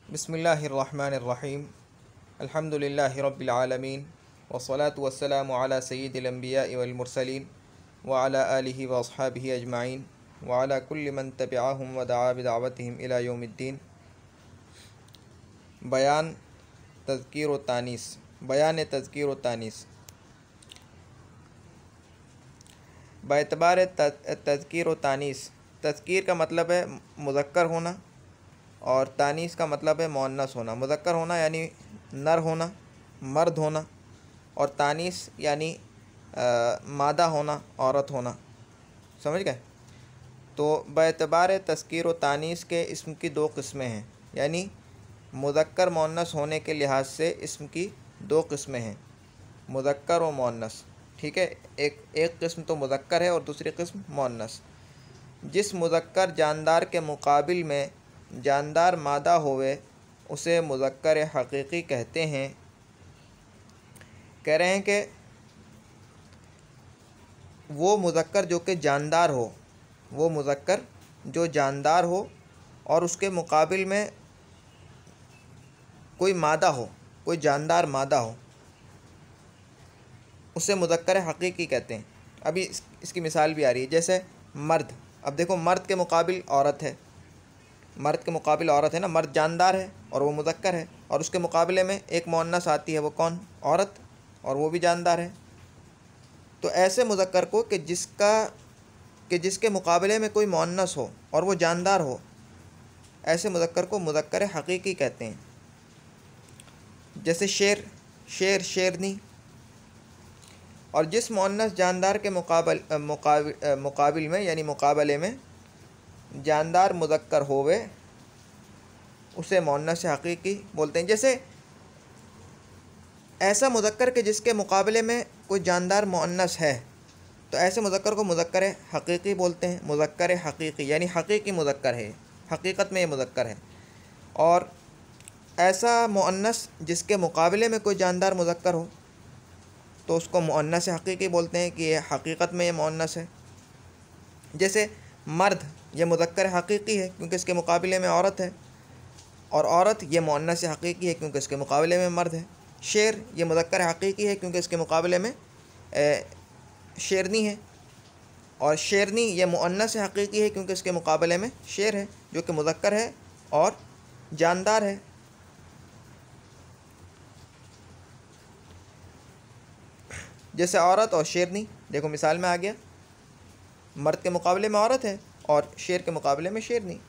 बिस्मिल्लाहिर्रहमानिर्रहीम अल्हम्दुलिल्लाहि रब्बिल आलमीन वस्सलातु वस्सलामु अला सय्यिदिल अंबिया'i वल मुरसलीन व अला आलिहि व अस्हाबिहि अजमाइन व अला कुल्लि मन तबिअहुम व दआ बिदावतिहिम इला यौमिद्दीन। बयान तज़कीर व तानीस। बयान तज़कीर व तानीस बाएतबार तज़कीर व तानीस। तज़कीर का मतलब है मुज़क्कर होना और तानीस का मतलब है मुअन्नस होना। मुज़क्कर होना यानी नर होना, मर्द होना, और तानीस यानी मादा होना, औरत होना। समझ गए? तो बाएतबार तज़कीर व तानीस के इस्म की दो किस्में हैं, यानी मुज़क्कर मुअन्नस होने के लिहाज से इस्म की दो किस्में हैं, मुज़क्कर व मुअन्नस। ठीक है, एक किस्म तो मुज़क्कर है और दूसरी किस्म मुअन्नस। जिस मुज़क्कर जानदार के मुकाबिल में जानदार मादा होवे उसे मुज़क्कर हकीकी कहते हैं। कह रहे हैं कि वो मुज़क्कर जो कि जानदार हो, वो मुज़क्कर जो जानदार हो और उसके मुकाबिल में कोई मादा हो, कोई जानदार मादा हो, उसे मुज़क्कर हकीकी कहते हैं। अभी इसकी मिसाल भी आ रही है, जैसे मर्द। अब देखो, मर्द के मुकाबिल औरत है, मर्द के मुकाबिल औरत है ना, मर्द जानदार है और वो मुज़क्कर है, और उसके मुकाबले में एक मुअन्नस आती है, वो कौन? औरत, और वो भी जानदार है। तो ऐसे मुज़क्कर को कि जिसके मुकाबले में कोई मुअन्नस हो और वो जानदार हो, ऐसे मुज़क्कर को मुज़क्कर हकीकी कहते हैं। जैसे शेर, शेरनी। और जिस मुअन्नस जानदार के मुकाबिल में यानी मुकाबले में जानदार मुज़क्कर होवे उसे मुअन्नस हकीकी बोलते हैं। जैसे ऐसा मुज़क्कर के जिसके मुकाबले में कोई जानदार मुअन्नस है, तो ऐसे मुज़क्कर को मुज़क्कर हकीकी बोलते हैं। मुज़क्कर हकीकी यानी हकीकी मुज़क्कर है, हकीकत में ये मुज़क्कर है। और ऐसा मुअन्नस जिसके मुकाबले में कोई जानदार मुज़क्कर हो तो उसको मुअन्नस हकीकी बोलते हैं कि ये हकीकत में ये मुअन्नस है। जैसे मर्द, ये मुज़क्कर हकीकी है क्योंकि इसके मुकाबले में औरत है, और औरत ये मुअन्नस हकीकी है क्योंकि इसके मुकाबले में मर्द है। शेर, ये मुज़क्कर हकीकी है क्योंकि इसके मुकाबले में शेरनी है, और शेरनी ये मुअन्नस हकीकी है क्योंकि इसके मुकाबले में शेर है जो कि मुज़क्कर है और जानदार है। जैसे औरत और शेरनी, देखो मिसाल में आ गया, मर्द के मुकाबले में औरत है और शेर के मुकाबले में शेरनी।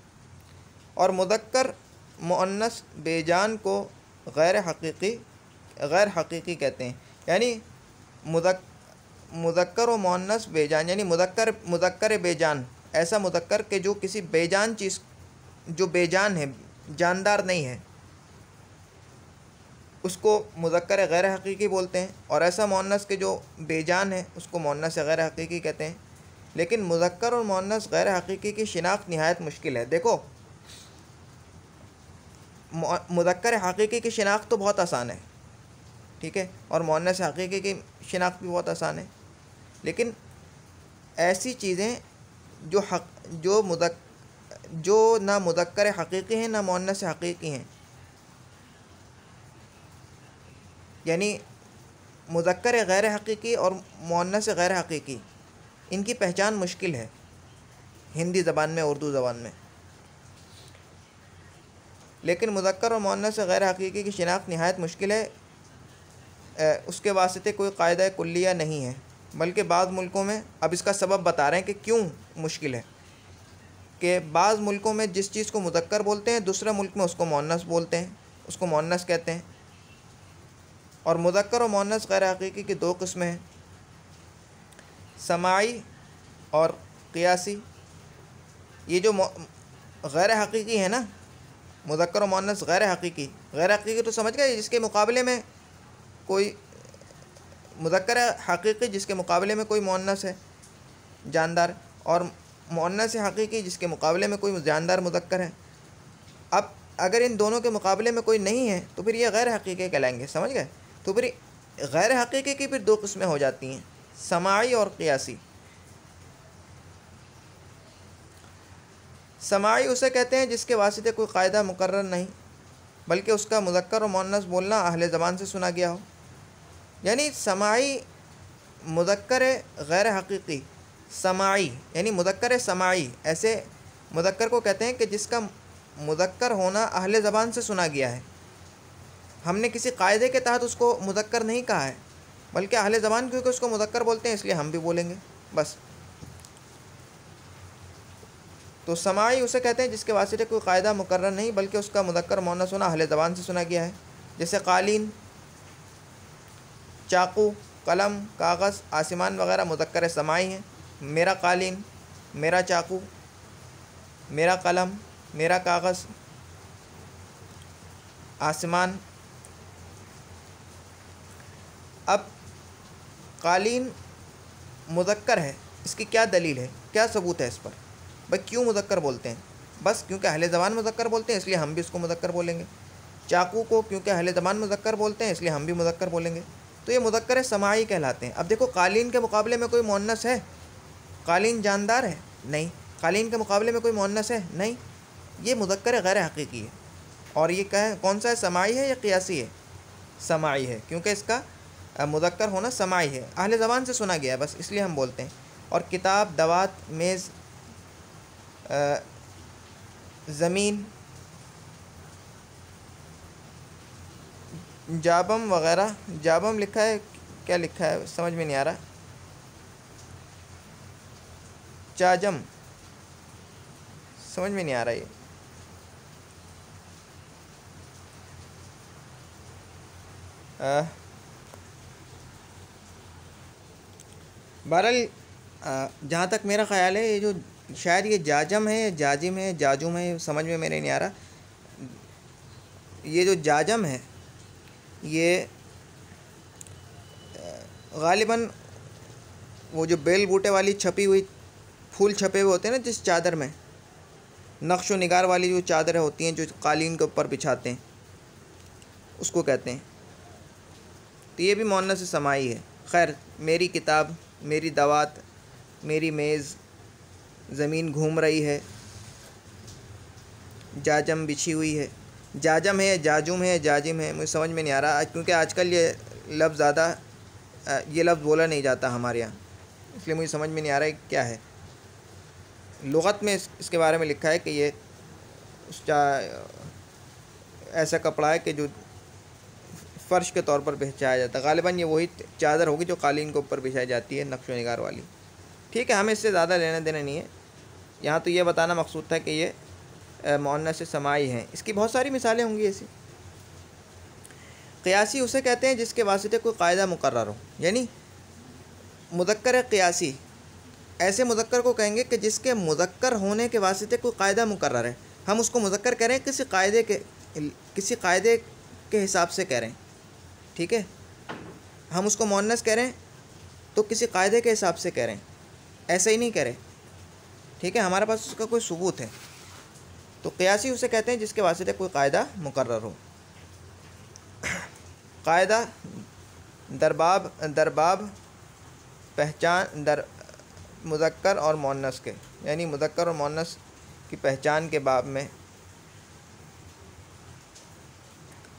और मुज़क्कर मुअन्नस बेजान को गैर हकीकी कहते हैं, यानी मुज़क्कर व मुअन्नस बेजान, यानी मुज़क्कर बेजान, ऐसा मुज़क्कर के जो किसी बेजान चीज़, जो बेजान है, जानदार नहीं है, उसको मुज़क्कर गैर हकीकी बोलते हैं। और ऐसा मुअन्नस के जो बेजान है उसको मुअन्नस गैर हकीकी कहते हैं। लेकिन मुज़क्कर और मुअन्नस गैर हकीकी की शिनाख्त निहायत मुश्किल है। देखो, मुज़क्कर हकीकी की शिनाख्त तो बहुत आसान है, ठीक है, और मुअन्नस हकीकी की शिनाख्त भी बहुत आसान है। लेकिन ऐसी चीज़ें जो ना मुज़क्कर हकीकी हैं ना मुअन्नस हकीकी हैं, यानी मुज़क्कर गैर हकीकी और मुअन्नस गैर हकीकी, इनकी पहचान मुश्किल है हिंदी ज़बान में, उर्दू ज़बान में। लेकिन मुज़क्कर और मुअन्नस गैर हकीकी की शिनाख्त निहायत मुश्किल है। उसके वास्ते कोई कायदा कुल्लिया नहीं है, बल्कि बाज़ मुल्कों में, अब इसका सबब बता रहे हैं कि क्यों मुश्किल है, कि बाज़ मुल्कों में जिस चीज़ को मुज़क्कर बोलते हैं दूसरे मुल्क में उसको मुअन्नस बोलते हैं, उसको मुअन्नस कहते हैं। और मुज़क्कर और मुअन्नस गैर हकीकी की दो किस्में हैं, समाई और क़ियासी। ये जो गैर हकीकी है ना, मुज़क्कर और मुअन्नस गैर हकीकी तो समझ गए, जिसके मुकाबले में कोई मुज़क्कर हकीकी जिसके मुकाबले में कोई मुअन्नस है जानदार, और मुअन्नस हकीकी जिसके मुकाबले में कोई जानदार मुज़क्कर है। अब अगर इन दोनों के मुकाबले में कोई नहीं है तो फिर ये गैर हकीकी कहलाएंगे। समझ गए? तो फिर गैर हकीकी की फिर दो किस्में हो जाती हैं, समाई और क़ियासी। समाई उसे कहते हैं जिसके वास्ते कोई कायदा मुकर्रर नहीं, बल्कि उसका मुज़क्कर और मुअन्नस बोलना अहले ज़बान से सुना गया हो। यानी समाई मुज़क्कर गैर हकीकी, समाई यानी मुज़क्कर समाई, ऐसे मुज़क्कर को कहते हैं कि जिसका मुज़क्कर होना अहले ज़बान से सुना गया है। हमने किसी कायदे के तहत उसको मुज़क्कर नहीं कहा है, बल्कि अहले ज़बान क्योंकि उसको मुज़क्कर बोलते हैं इसलिए हम भी बोलेंगे बस। तो समाई उसे कहते हैं जिसके वास्ते कोई कायदा मुकर्रर नहीं, बल्कि उसका मुज़क्कर मुअन्नस होना अहले ज़बान से सुना गया है। जैसे कालीन, चाकू, कलम, कागज़, आसमान वगैरह मुज़क्कर समाई हैं। मेरा कालीन, मेरा चाकू, मेरा कलम, मेरा कागज़, आसमान। अब कालीन मुज़क्कर है, इसकी क्या दलील है, क्या सबूत है इस पर? भाई क्यों मुज़क्कर बोलते हैं? बस क्योंकि अहले ज़बान मुज़क्कर बोलते हैं इसलिए हम भी इसको मुज़क्कर बोलेंगे। चाकू को क्योंकि अहले ज़बान मुज़क्कर बोलते हैं इसलिए हम भी मुज़क्कर बोलेंगे। तो ये मुज़क्कर समाई कहलाते हैं। अब देखो कालीन के मुकाबले में कोई मुअन्नस है? कालीन जानदार है? नहीं। कालीन के मुकाबले में कोई मुअन्नस है? नहीं। ये मुज़क्कर गैर हकीकी है। और ये कौन सा है, समाई है या क़ियासी है? समाई है, क्योंकि इसका मुज़क्कर होना समाई है, अहले ज़बान से सुना गया है बस, इसलिए हम बोलते हैं। और किताब, दवात, मेज़, ज़मीन, जाबम वग़ैरह, जाबम लिखा है, क्या लिखा है समझ में नहीं आ रहा, चाजम, समझ में नहीं आ रहा ये। बहरहाल जहाँ तक मेरा ख़्याल है ये जो शायद ये जाजम है, जाजिम है, जाजुम है, समझ में मेरे नहीं आ रहा। ये जो जाजम है ये ग़ालिबन वो जो बेल बूटे वाली छपी हुई फूल छपे हुए होते हैं ना, जिस चादर में नक्श व निगार वाली जो चादरें होती हैं जो कालीन के ऊपर बिछाते हैं, उसको कहते हैं। तो ये भी मुअन्नस समाई है। खैर, मेरी किताब, मेरी दवात, मेरी मेज़, ज़मीन घूम रही है, जाजम बिछी हुई है। जाजम है, जाजुम है, जाजिम है, मुझे समझ में नहीं आ रहा क्योंकि आजकल ये लफ्ज़ ज़्यादा ये लफ्ज़ बोला नहीं जाता हमारे यहाँ, इसलिए मुझे समझ में नहीं आ रहा है क्या है। लुग़त में इसके बारे में लिखा है कि ये ऐसा कपड़ा है कि जो फ़र्श के तौर पर बिछाया जाता है। ग़ालिबन ये वही चादर होगी जो कालीन के ऊपर बिछाई जाती है, नक्श व निगार वाली। ठीक है, हमें इससे ज़्यादा लेना देना नहीं है। यहाँ तो ये बताना मकसूद था कि ये मुअन्नस समाई हैं। इसकी बहुत सारी मिसालें होंगी ऐसी। क़ियासी उसे कहते हैं जिसके वास्ते कोई कायदा मुकर्रर हो, यानी मुज़क्कर क़ियासी ऐसे मुज़क्कर को कहेंगे कि जिसके मुज़क्कर होने के वास्ते कोई कायदा मुकर्रर है। हम उसको मुज़क्कर कह रहे हैं किसी कायदे के हिसाब से कह रहे हैं, ठीक है। हम उसको मुअन्नस कह रहे हैं तो किसी कायदे के हिसाब से कह रहे हैं, ऐसे ही नहीं कह रहे, ठीक है। हमारे पास उसका कोई सबूत है। तो क़ियासी उसे कहते हैं जिसके वास्ते कोई कायदा मुकर्रर हो। कायदा दरबाब पहचान मुज़क्कर और मुअन्नस के, यानी मुज़क्कर और मुअन्नस की पहचान के बाब में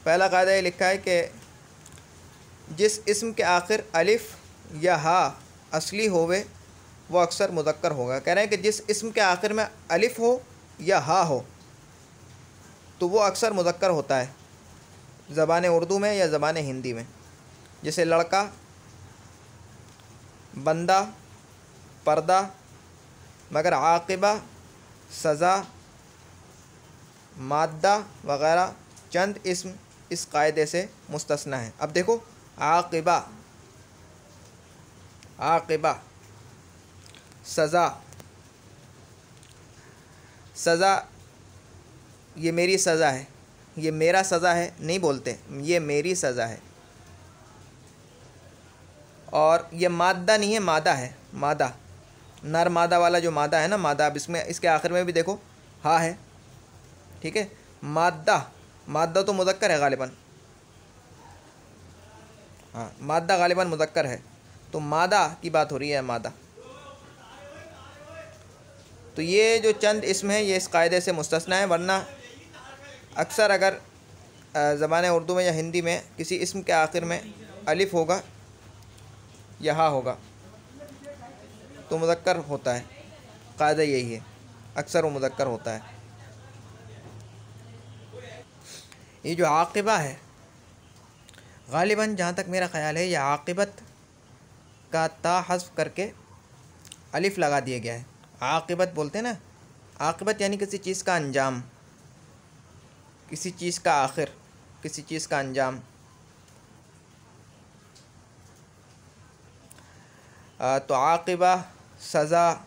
पहला कायदा ये लिखा है कि जिस इस्म के आखिर अलिफ या हा असली होवे वो अक्सर मुज़क्कर होगा। कह रहे हैं कि जिस इस्म के आखिर में अलिफ हो या हा हो तो वो अक्सर मुज़क्कर होता है, ज़बान उर्दू में या ज़बान हिंदी में। जैसे लड़का, बंदा, पर्दा, मगर आक़िबा, सज़ा, माद्दा वग़ैरह चंद इस्म इस कायदे से मुस्तस्ना है। अब देखो, आक़िबा, सज़ा, ये मेरी सज़ा है, ये मेरा सज़ा है नहीं बोलते, ये मेरी सज़ा है। और ये मादा नहीं है, मादा है, मादा, नर मादा वाला जो मादा है ना, मादा। अब इसमें इसके आखिर में भी देखो हा है, ठीक है। मादा तो मुज़क्कर है ग़ालिबन, हाँ, मादा ग़ालिबन मुज़क्कर है, तो मादा की बात हो रही है, मादा। तो ये जो चंद इस्म हैं ये इस कायदे से मुस्तस्ना है, वरना अक्सर अगर ज़बान उर्दू में या हिंदी में किसी इस्म के आखिर में अलिफ होगा या हा होगा तो मुज़क्कर होता है। कायदा यही है, अक्सर वो मुज़क्कर होता है। ये जो आक़िबा है, ग़ालिबन जहाँ तक मेरा ख़याल है, यह आक़िबत का ता हज़्फ़ करके अलिफ लगा दिया गया है। आक़िबत बोलते हैं ना, आक़िबत यानी किसी चीज़ का अंजाम, किसी चीज़ का आखिर, किसी चीज़ का अंजाम। तो आक़िबा, सज़ा,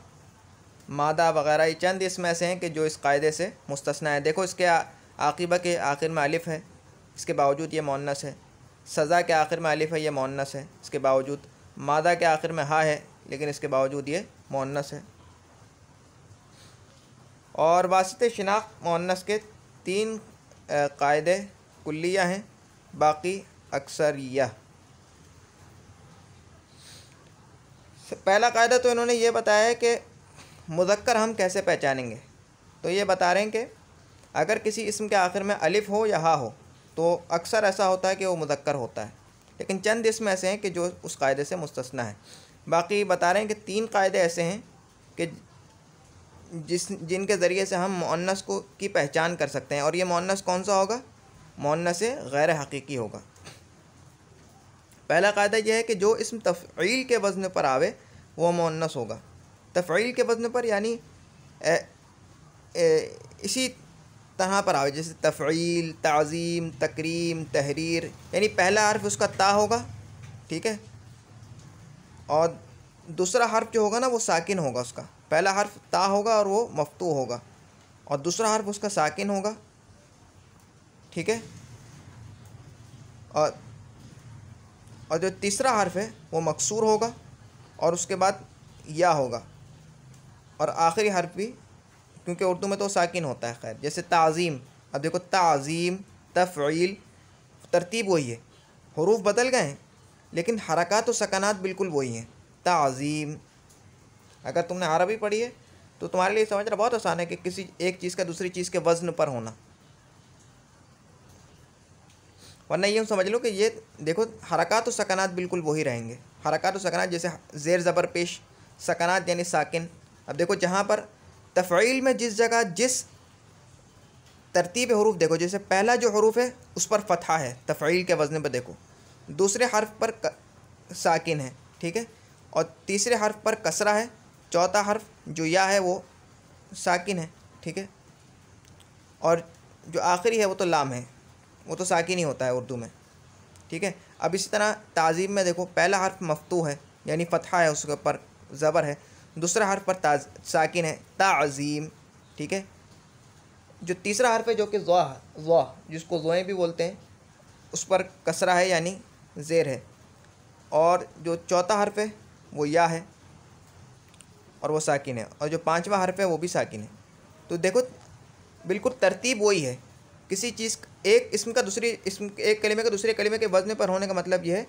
मादा वग़ैरह ये चंद इसमें ऐसे हैं कि जो इस कायदे से मुस्तस्ना है। देखो इसके आक़िबा के आखिर में अलिफ़ है, इसके बावजूद ये मुअन्नस है। सज़ा के आखिर में अलिफ़ है, ये मुअन्नस है इसके बावजूद। मादा के आखिर में हा है, लेकिन इसके बावजूद ये मुअन्नस है। और वासित शिनाख्त मुअन्नस के 3 कायदे कुल्लिया हैं, बाकी अक्सरिया। पहला कायदा तो इन्होंने ये बताया है कि मुज़क्कर हम कैसे पहचानेंगे। तो ये बता रहे हैं कि अगर किसी इस्म के आखिर में अलिफ़ हो या हा हो तो अक्सर ऐसा होता है कि वो मुज़क्कर होता है, लेकिन चंद इसमें ऐसे हैं कि जो उस कायदे से मुस्तस्ना है। बाकी बता रहे हैं कि 3 कायदे ऐसे हैं कि जिनके ज़रिए से हम मुअन्नस को की पहचान कर सकते हैं। और ये मुअन्नस कौन सा होगा? मुअन्नस गैर हकीकी होगा। पहला कायदा यह है कि जो इस्म तफ़ईल के वज़न पर आवे वो मुअन्नस होगा। तफ़ईल के वज़न पर यानी इसी तरह पर आवे, जैसे तफ़ईल, ताज़ीम, तकरीम, तहरीर, यानी पहला हर्फ उसका ता होगा, ठीक है, और दूसरा हर्फ जो होगा ना वो साकिन होगा। उसका पहला हर्फ ता होगा और वो मफ्तू होगा, और दूसरा हर्फ उसका साकिन होगा, ठीक है, और जो तीसरा हर्फ है वो मकसूर होगा, और उसके बाद या होगा, और आखिरी हर्फ भी, क्योंकि उर्दू में तो साकिन होता है। खैर, जैसे ताज़ीम, अब देखो ताज़ीम, तफ़ईल, तरतीब वही है, हरूफ बदल गए हैं लेकिन हरकत और सकनात बिल्कुल वही हैं। ताज़ीम, अगर तुमने अरबी पढ़ी है तो तुम्हारे लिए समझना बहुत आसान है कि किसी एक चीज़ का दूसरी चीज़ के वज़न पर होना। वरना ये समझ लो कि ये देखो हरकत और सकनात बिल्कुल वही रहेंगे। हरकत और सकनात जैसे ज़ेर ज़बर पेश, सकनात यानी साकिन। अब देखो जहाँ पर तफ़ईल में जिस जगह जिस तरतीब हरूफ देखो, जैसे पहला जो हरूफ है उस पर फ़तहा है तफ़ईल के वज़न पर, देखो दूसरे हर्फ पर साकिन है, ठीक है, और तीसरे हर्फ पर कसरा है, चौथा हर्फ जो या है वो साकिन है, ठीक है, और जो आखिरी है वो तो लाम है, वो तो साकिन ही होता है उर्दू में, ठीक है। अब इसी तरह ताज़ीम में देखो पहला हर्फ मफ्तू है यानी फ़तहा है, उसके ऊपर ज़बर है, दूसरा हर्फ पर साकिन है, ताज़ीम, ठीक है। जो तीसरा हर्फ है जो कि ज़ा जिसको ज़ोएं भी बोलते हैं, उस पर कसरा है यानी ज़ेर है, और जो चौथा हर्फ है वो या है और वो साकिन है, और जो 5वां हर्फ है वो भी साकिन है। तो देखो बिल्कुल तरतीब वही है। किसी चीज़ एक इस्म का दूसरी इस्म, एक कलिमे का दूसरे कलिमे के वज़न पर होने का मतलब यह है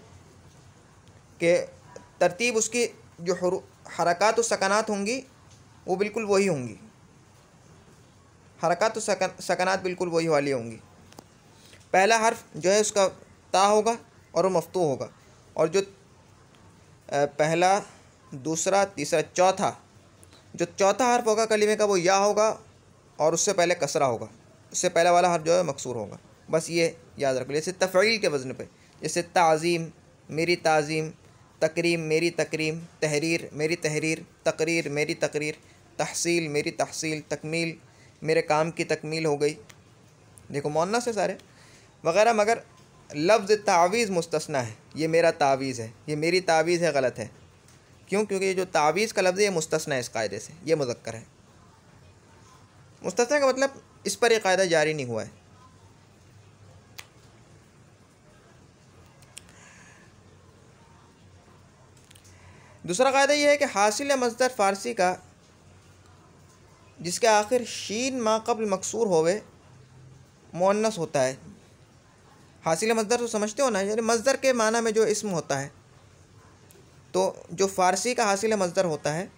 कि तरतीब उसकी जो हरकत और सकनात होंगी वो बिल्कुल वही होंगी, हरकत और सकनात बिल्कुल वही वाली होंगी। पहला हर्फ जो है उसका ता होगा और वो मफ्तू होगा, और जो पहला, दूसरा, तीसरा, चौथा, जो चौथा हर्फ होगा कलिमे का वो या होगा और उससे पहले कसरा होगा, उससे पहला वाला हर्फ जो है मकसूर होगा। बस ये याद रखो। जैसे तफ़ईल के वज़न पे, जैसे ताज़ीम मेरी ताज़ीम, तकरीम मेरी तकरीम, तहरीर मेरी तहरीर, तकरीर मेरी तकरीर, तहसील मेरी तहसील, तकमील मेरे काम की तकमील हो गई। देखो मुअन्नस है सारे वगैरह, मगर लफ्ज़ तावीज़ मुस्तस्ना है। ये मेरा तावीज़ है, ये मेरी तावीज़ है, गलत है। क्यों? क्योंकि ये जो तावीज़ का लफ्ज़ है ये मुस्तस्ना है इस कायदे से, ये मुज़क्कर है। मुस्तस्ना का मतलब इस पर यह कायदा जारी नहीं हुआ है। दूसरा कायदा यह है कि हासिल मज़दर फ़ारसी का जिसके आखिर शीन मा क़ब्ल मकसूर होवे मुअन्नस होता है। हासिल मज़दर तो समझते हो ना, यानी मज़दर के माना में जो इस्म होता है, तो जो फ़ारसी का हासिल मज़दर होता है,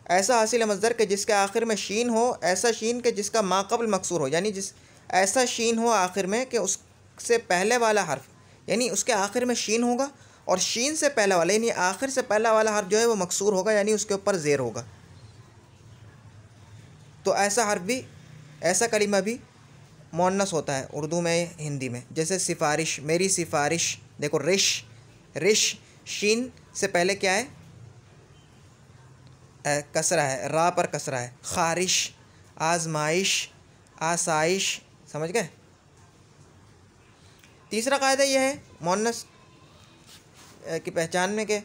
ऐसा हासिल मज़दर के जिसके आखिर में शीन हो, ऐसा शीन के जिसका मा क़ब्ल मकसूर हो, यानी जिस ऐसा शीन हो आखिर में कि उससे पहले वाला हर्फ, यानी उसके आखिर में शीन होगा और शीन से पहले वाला यानी आखिर से पहला वाला हर्फ जो है वो मकसूर होगा, यानी उसके ऊपर ज़ेर होगा। तो ऐसा हर्फ भी, ऐसा कलिमा भी मुअन्नस होता है उर्दू में, हिंदी में। जैसे सिफारिश, मेरी सिफारिश, देखो रिश, रिश शीन से पहले क्या है, कसरा है, रा पर कसरा है। खारिश, आजमाइश, आसाइश, समझ गए। तीसरा कायदा यह है मुअन्नस की पहचान में कि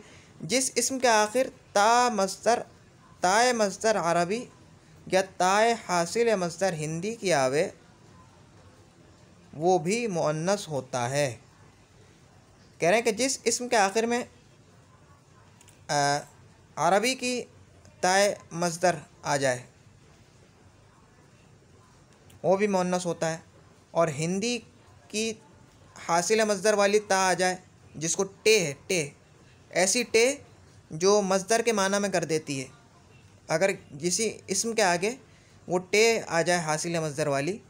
जिस इस्म के आखिर ताए मस्दर अरबी या ताए हासिल मस्दर हिंदी की आवे वो भी मुअन्नस होता है। कह रहे हैं कि जिस इस्म के आखिर में अरबी की ताए मस्दर आ जाए वो भी मुअन्नस होता है, और हिंदी की हासिल मस्दर वाली ता आ जाए जिसको टे है, टे, ऐसी टे जो मस्दर के माना में कर देती है। अगर किसी इस्म के आगे वो टे आ जाए हासिल मस्दर वाली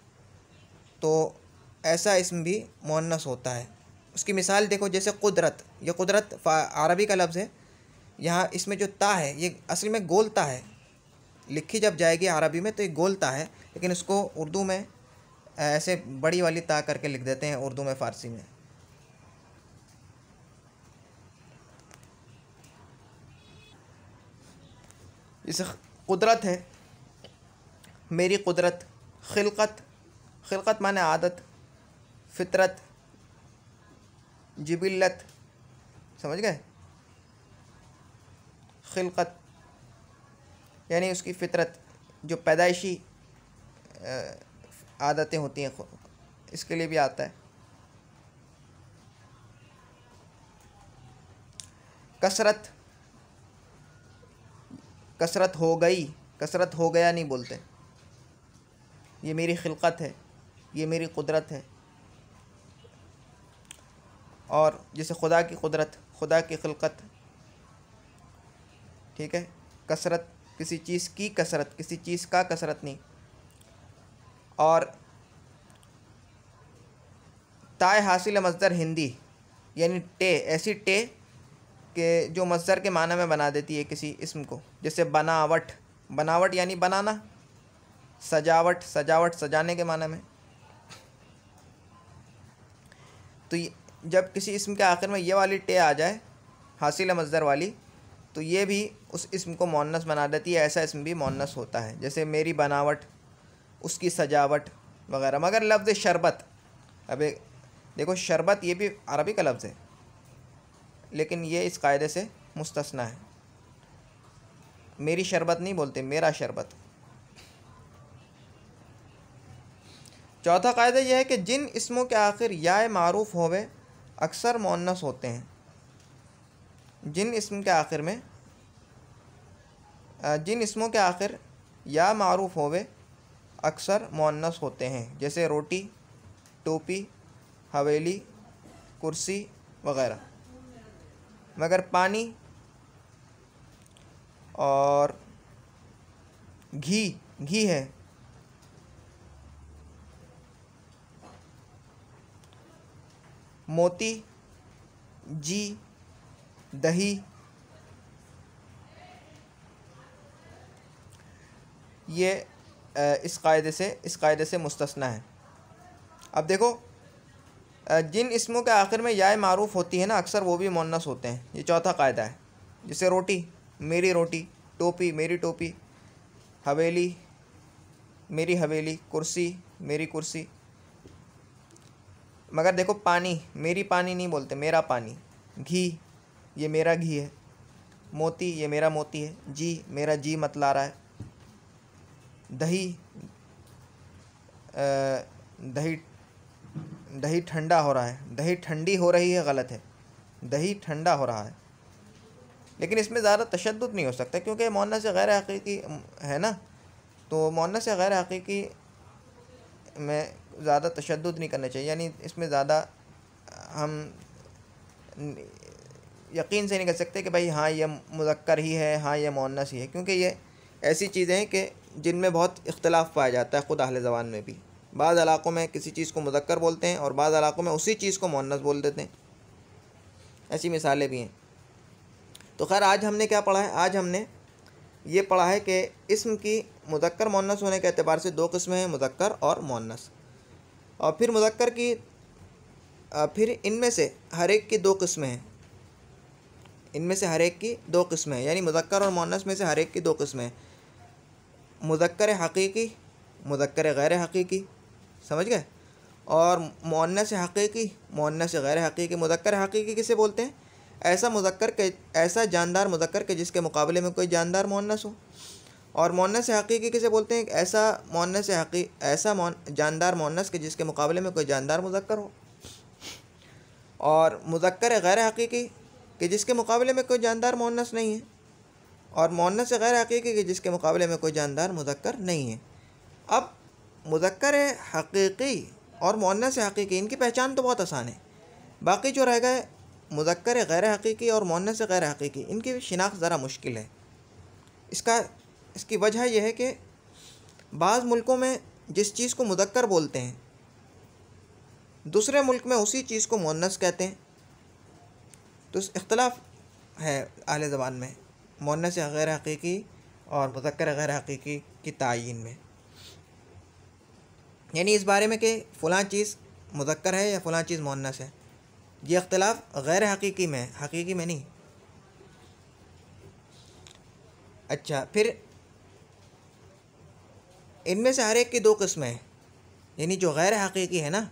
तो ऐसा इस्म भी मुअन्नस होता है। उसकी मिसाल देखो, जैसे कुदरत, ये कुदरत अरबी का लफ्ज़ है, यहाँ इसमें जो ता है ये असल में गोल ता है, लिखी जब जाएगी अरबी में तो ये गोल ता है, लेकिन इसको उर्दू में ऐसे बड़ी वाली ता करके लिख देते हैं उर्दू में, फ़ारसी में। जैसे कुदरत है, मेरी कुदरत, खिलकत, खिलकत माने आदत, फितरत, जिबिल्लत, समझ गए। खिलकत यानी उसकी फितरत, जो पैदाइशी आदतें होती हैं, इसके लिए भी आता है। कसरत, कसरत हो गई, कसरत हो गया नहीं बोलते, ये मेरी खिलकत है, ये मेरी कुदरत है। और जैसे खुदा की कुदरत, खुदा की खिलकत, ठीक है। कसरत किसी चीज़ की कसरत, किसी चीज़ का कसरत नहीं। और ताए हासिल मस्दर हिंदी यानी टे, ऐसी टे कि जो मस्दर के माना में बना देती है किसी इस्म को। जैसे बनावट, बनावट यानी बनाना, सजावट, सजावट सजाने के माना में। तो जब किसी इस्म के आखिर में ये वाली टे आ जाए हासिल मस्दर वाली तो ये भी उस इस्म को मुअन्नस बना देती है, ऐसा इस्म भी मुअन्नस होता है। जैसे मेरी बनावट, उसकी सजावट वगैरह। मगर लफ्ज़ शरबत, अबे देखो शरबत ये भी अरबी का लफ्ज़ है, लेकिन ये इस कायदे से मुस्तस्ना है। मेरी शरबत नहीं बोलते, मेरा शरबत। चौथा कायदा यह है कि जिन इस्मों के आखिर या मारूफ होवे अक्सर मुअन्नस होते हैं। जिन इस्म के आखिर में, जिन इस्मों के आखिर या मारूफ होवे अक्सर मुअन्नस होते हैं। जैसे रोटी, टोपी, हवेली, कुर्सी वगैरह। मगर पानी और घी, घी है, मोती, जी, दही, ये इस कायदे से मुस्तस्ना है। अब देखो जिन इस्मों के आखिर में या मारूफ होती है ना अक्सर वो भी मुअन्नस होते हैं। ये चौथा कायदा है। जैसे रोटी, मेरी रोटी, टोपी, मेरी टोपी, हवेली, मेरी हवेली, कुर्सी, मेरी कुर्सी। मगर देखो पानी, मेरी पानी नहीं बोलते, मेरा पानी। घी, ये मेरा घी है। मोती, ये मेरा मोती है। जी, मेरा जी मतला रहा है। दही, दही, दही ठंडा हो रहा है, दही ठंडी हो रही है, गलत है, दही ठंडा हो रहा है। लेकिन इसमें ज़्यादा तशद्दुद नहीं हो सकता क्योंकि मुअन्नस गैर हकीकी है ना, तो मुअन्नस गैर हकीकी में ज़्यादा तशद्दुद नहीं करना चाहिए। यानी इसमें ज़्यादा हम यकीन से नहीं कर सकते कि भाई हाँ ये मुज़क्कर ही है, हाँ ये मुअन्नस ही है, क्योंकि ये ऐसी चीज़ें हैं कि जिनमें बहुत इख्तलाफ पाया जाता है ख़ुद अहले ज़बान में भी। बाज़ इलाक़ों में किसी चीज़ को मुज़क्कर बोलते हैं और बाज़ इलाक़ों में उसी चीज़ को मुअन्नस बोल देते हैं। ऐसी मिसालें भी हैं। तो खैर आज हमने क्या पढ़ा है? आज हमने ये पढ़ा है कि इस्म की मुज़क्कर मुअन्नस होने के एतबार से दो किस्में हैं, मुज़क्कर और मुअन्नस। और फिर मुज़क्कर की फिर इनमें से हर एक की दो किस्में हैं। इनमें से हर एक की दो किस्में हैं, यानी मुज़क्कर और मुअन्नस में से हर एक की दो किस्में हैं। मुज़क्कर हक़ीक़ी, मुज़क्कर गैर हक़ीक़ी, समझ गए? और मुअन्नस हक़ीक़ी, मुअन्नस गैर हक़ीक़ी। मुज़क्कर हक़ीक़ी किसे बोलते हैं? ऐसा मुज़क्कर के, ऐसा जानदार मुज़क्कर के जिसके मुकाबले में कोई जानदार मुअन्नस हो। और मुअन्नस हक़ीक़ी किसे बोलते हैं? ऐसा जानदार मुअन्नस के जिसके मुकाबले में कोई जानदार मुज़क्कर हो। और मुज़क्कर गैर हक़ीक़ी कि जिसके मुकाबले में कोई जानदार मुअन्नस नहीं है। और मुअन्नस गैर हक़ीक़ी के जिसके मुकाबले में कोई जानदार मुज़क्कर नहीं है। अब मुज़क्कर हक़ीक़ी और मुअन्नस हक़ीक़ी, इनकी पहचान तो बहुत आसान है। बाकी जो रह गए मुज़क्कर गैर हक़ीक़ी और मुअन्नस गैर हक़ीक़ी, इनकी शिनाख्त ज़रा मुश्किल है। इसकी वजह यह है कि बाज़ मुल्कों में जिस चीज़ को मुज़क्कर बोलते हैं, दूसरे मुल्क में उसी चीज़ को मुअन्नस कहते हैं। तो इस इख्तिलाफ है अहले ज़बान में मुअन्नस गैर हक़ीक़ी और मुज़क्कर गैर हक़ीक़ी की तायीन में, यानी इस बारे में कि फ़लाँ चीज़ मुज़क्कर है या फ़लाँ चीज़ मुअन्नस है। ये इख्तिलाफ गैर हक़ीक़ी में है, हक़ीक़ी में नहीं। अच्छा, फिर इनमें से हर एक की दो किस्में हैं, यानी जो गैर हक़ीक़ी है ना,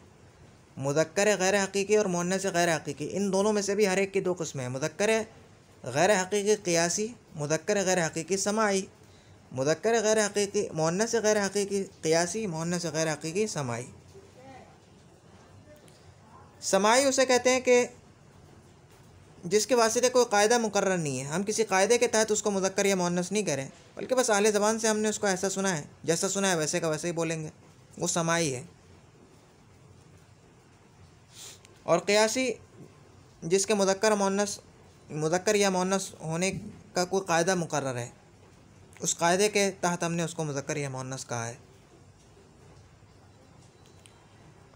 मुज़क्कर गैर हक़ीक़ी और मुअन्नस गैर हक़ीक़ी, इन दोनों में से भी हर एक की दो किस्में हैं। मुज़क्कर गैर हक़ीक़ी क़ियासी, मुज़क्कर गैर हक़ीक़ी समाई। मुज़क्कर गैर हक़ीक़ी, मुअन्नस गैर हक़ीक़ी क़ियासी, मुअन्नस गैर हक़ीक़ी समाई। समाई उसे कहते हैं कि जिसके वास्ते कोई कायदा मुकर्रर नहीं है, हम किसी कायदे के तहत उसको मुज़क्कर या मुअन्नस नहीं करें, बल्कि बस अहले ज़बान से हमने उसको ऐसा सुना है, जैसा सुना है वैसे का वैसे ही बोलेंगे, वो समाई है। और क़ियासी जिसके मुज़क्कर या मुअन्नस होने का कोई कायदा मुकर्रर है, उस कायदे के तहत हमने उसको मुज़क्कर या मुअन्नस कहा है।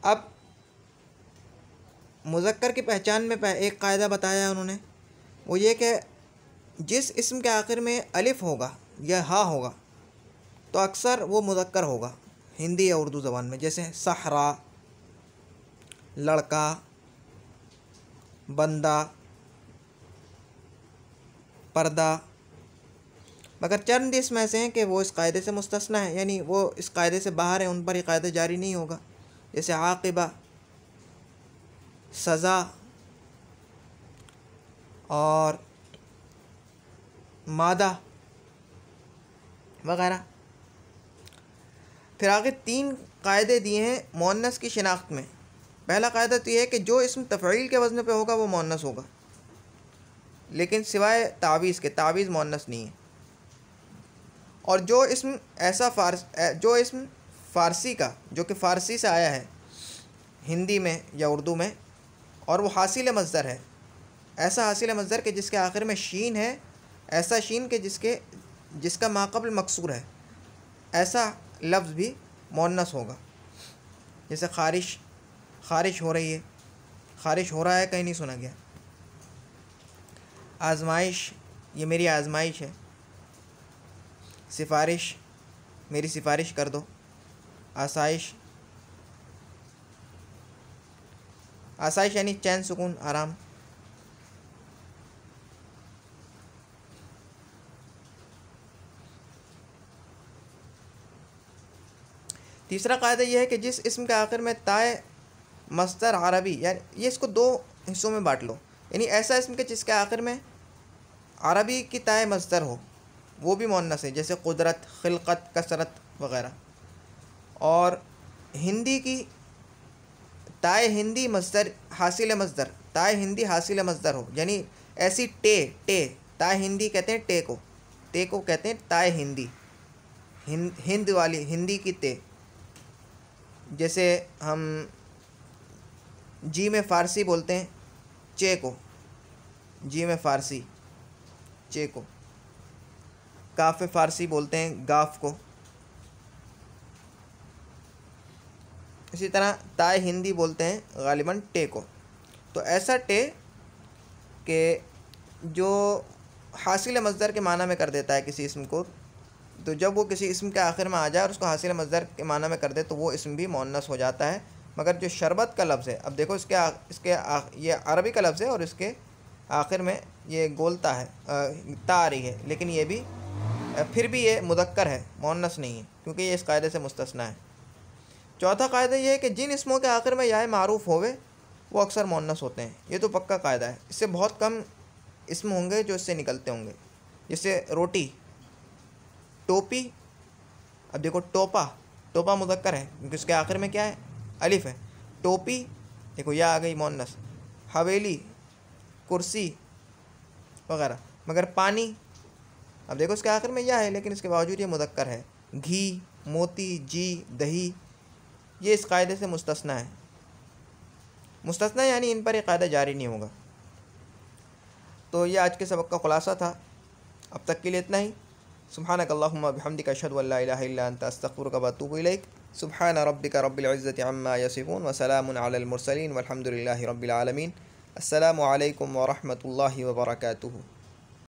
अब मुज़क्कर की पहचान में एक कायदा बताया है उन्होंने, वो ये कि जिस इस्म के आखिर में अलिफ़ होगा या हा होगा तो अक्सर वो मुज़क्कर होगा हिंदी या उर्दू ज़बान में, जैसे सहरा, लड़का, बंदा, पर्दा। मगर चंद इसमें ऐसे हैं कि वो इस कायदे से मुस्तस्ना है, यानी वो इस कायदे से बाहर है, उन पर ये कायदा जारी नहीं होगा, जैसे आक़िबा, सज़ा और मादा वगैरह। फिर आगे तीन कायदे दिए हैं मुअन्नस की शिनाख्त में। पहला कायदा तो ये है कि जो इसम तफ़ईल के वज़न पे होगा वो मुअन्नस होगा, लेकिन सिवाय तावीज़ के, तावीज़ मुअन्नस नहीं है। और जो इसम फ़ारसी का, जो कि फ़ारसी से आया है हिंदी में या उर्दू में, और वो हासिल मज़दर है, ऐसा हासिल मज़दर के जिसके आखिर में शीन है, ऐसा शीन के जिसका माक़बल मकसूर है, ऐसा लफ्ज़ भी मुअन्नस होगा। जैसे ख़ारिश हो रही है, ख़ारिश हो रहा है, कहीं नहीं सुना गया। आज़माइश, ये मेरी आज़माइश है। सिफ़ारिश, मेरी सिफ़ारिश कर दो। आसाइश, आसाइश यानी चैन, सुकून, आराम। तीसरा कायदा यह है कि जिस इस्म के आखिर में ताए मस्दर अरबी, यानी ये इसको दो हिस्सों में बांट लो, यानी ऐसा इस्म के जिसके आखिर में अरबी की ताए मस्दर हो, वो भी मुअन्नस है, जैसे कुदरत, खिलकत, कसरत वगैरह। और हिंदी की ताए हिंदी मस्दर हासिल मस्दर, ताए हिंदी हासिल मस्दर हो, यानी ऐसी टे ताए हिंदी कहते हैं, टे को कहते हैं ताए हिंदी, हिंद वाली हिंदी की ते। जैसे हम जी में फ़ारसी बोलते हैं चे को, जी में फ़ारसी चे को। काफ़ फ़ारसी बोलते हैं गाफ को। इसी तरह ताए हिंदी बोलते हैं गालिबन टे को। तो ऐसा टे कि जो हासिल मज़दर के माना में कर देता है किसी इसम को, तो जब वो किसी इसम के आखिर में आ जाए और उसको हासिल मज़दर के माना में कर दे तो वो इसम भी मुअन्नस हो जाता है। मगर जो शरबत का लफ्ज़ है, अब देखो ये अरबी का लफ्ज़ है और इसके आखिर में ये गोलता है, ता आ रही है, लेकिन ये भी फिर भी ये मुज़क्कर है, मुअन्नस नहीं है, क्योंकि ये इस कायदे से मुस्तस्ना है। चौथा कायदा ये है कि जिन इसमों के आखिर में या मारूफ होवे वो अक्सर मुअन्नस होते हैं। ये तो पक्का कायदा है, इससे बहुत कम इसम होंगे जो इससे निकलते होंगे। जैसे रोटी, टोपी। अब देखो टोपा, टोपा मुज़क्कर है क्योंकि उसके आखिर में क्या है, अलिफ है। टोपी देखो या आ गई मुअन्नस। हवेली, कुर्सी वगैरह। मगर पानी, अब देखो इसके आखिर में या है लेकिन इसके बावजूद ये मुज़क्कर है। घी, मोती, जी, दही, ये इस कायदे से मुस्तस्ना है। मुस्तस्ना यानी इन पर ये कायदा जारी नहीं होगा। तो ये आज के सबक का खुलासा था। अब तक के लिए इतना ही। सुब्हानक अल्लाहुम्मा बिहम्दिका अशहदु अल्ला इलाहा इल्ला अंता अस्तगफिरुका व अतूबु इलैक। सुब्हान रब्बिका रब्बिल इज़्ज़ति अम्मा यसिफून व सलामुन अलल मुरसलीन वल्हम्दुलिल्लाहि रब्बिल आलमीन। अस्सलामु अलैकुम व रहमतुल्लाहि व बरकातुहू।